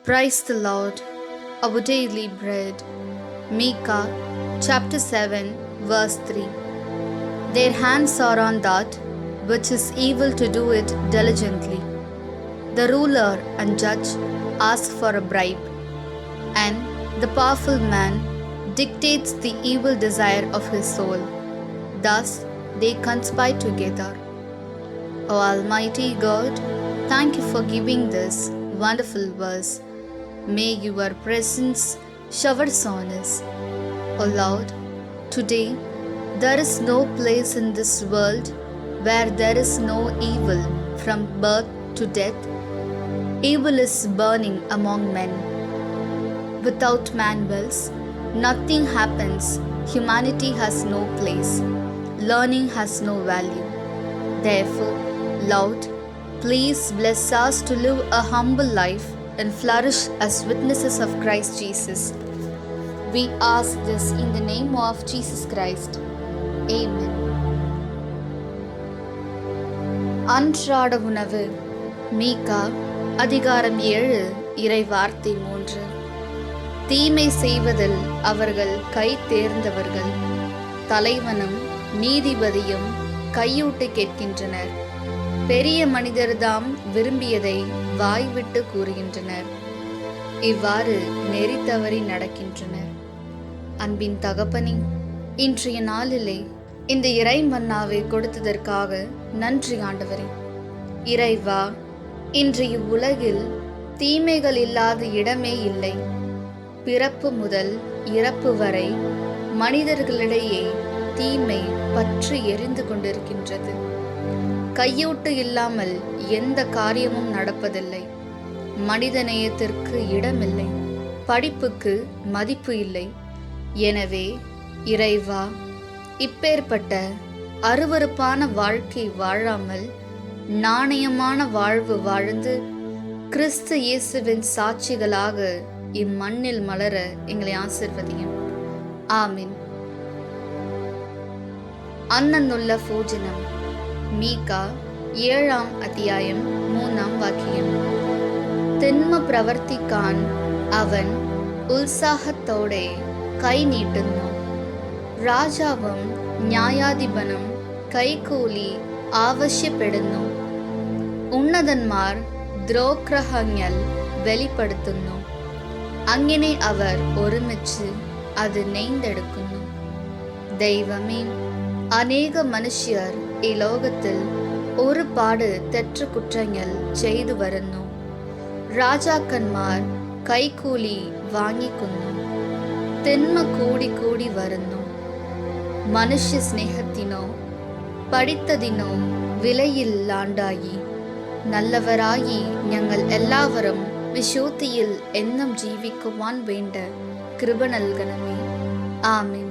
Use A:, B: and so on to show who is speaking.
A: Praise the Lord, our daily bread. Micah chapter 7 verse 3. Their hands are on that which is evil to do it diligently. The ruler and judge ask for a bribe, and the powerful man dictates the evil desire of his soul. Thus they conspire together. O Almighty God, thank you for giving this wonderful verse. May your presence showers on us. O Lord, today there is no place in this world where there is no evil from birth to death. Evil is burning among men. Without man wills, nothing happens. Humanity has no place. Learning has no value. Therefore, Lord, please bless us to live a humble life and flourish as witnesses of Christ Jesus. We ask this in the name of Jesus Christ. Amen. அன்றாட உணவு. மீகா அதிகாரம் 7 இறை வார்த்தை 3. தீமை செய்வதில் அவர்கள் கை தேர்ந்தவர்கள். தலைவனும் நீதிபதியும் கையூட்டு கேட்கின்றனர். பெரிய மனிதர்தாம் விரும்பியதை வாய்விட்டு கூறுகின்றனர். இவ்வாறு நெறி தவறி நடக்கின்றனர். அன்பின் தகப்பனே, இன்றைய நாளிலே இந்த இறை மன்னாவை கொடுத்ததற்காக நன்றி ஆண்டவரே. இறைவா, இன்றைய உலகில் தீமைகள் இல்லாத இடமே இல்லை. பிறப்பு முதல் இறப்பு வரை மனிதர்களிடையே தீமை பற்றி எரிந்து கொண்டிருக்கின்றது. கையூட்டு இல்லாமல் எந்த காரியமும் நடப்பதில்லை. மனித நேயத்திற்கு இடமில்லை. படிப்புக்கு மதிப்பு இல்லை. எனவே இறைவா, இப்பேற்பட்ட அருவருப்பான வாழ்க்கை வாழாமல் நாணயமான வாழ்வு வாழ்ந்து கிறிஸ்து இயேசுவின் சாட்சிகளாக இம்மண்ணில் மலர எங்களை ஆசிர்வதியும். ஆமீன். அன்னன்னுள்ள பூஜனம். மீகா 7 അധ്യായം 3 വാക്യം. തിന്മ പ്രവർത്തിക്കാൻ അവൻ ഉത്സാഹത്തോടെ കൈ നീട്ടുന്നു. രാജാവും ന്യായാധിപനും കൈക്കൂലി ആവശ്യപ്പെടുന്നു. ഉന്നതന്മാർ ദ്രോഗ്രഹങ്ങൾ വെളിപ്പെടുത്തുന്നു. അങ്ങനെ അവർ ഒരുമിച്ച് അത് നെയ്തെടുക്കുന്നു. ദൈവമേ, അനേക മനുഷ്യർ ഈ ലോകത്തിൽ ഒരുപാട് തെറ്റു കുറ്റങ്ങൾ ചെയ്തു വരുന്നു. രാജാക്കന്മാർ കൈക്കൂലി വാങ്ങിക്കുന്നു. തിന്മ കൂടി കൂടി വരുന്നു. മനുഷ്യ സ്നേഹത്തിനോ പഠിത്തതിനോ വിലയില്ലാണ്ടായി. നല്ലവരായി ഞങ്ങൾ എല്ലാവരും വിശുദ്ധിയിൽ എന്നും ജീവിക്കുവാൻ വേണ്ട കൃപ നൽകണമേ. ആമേൻ.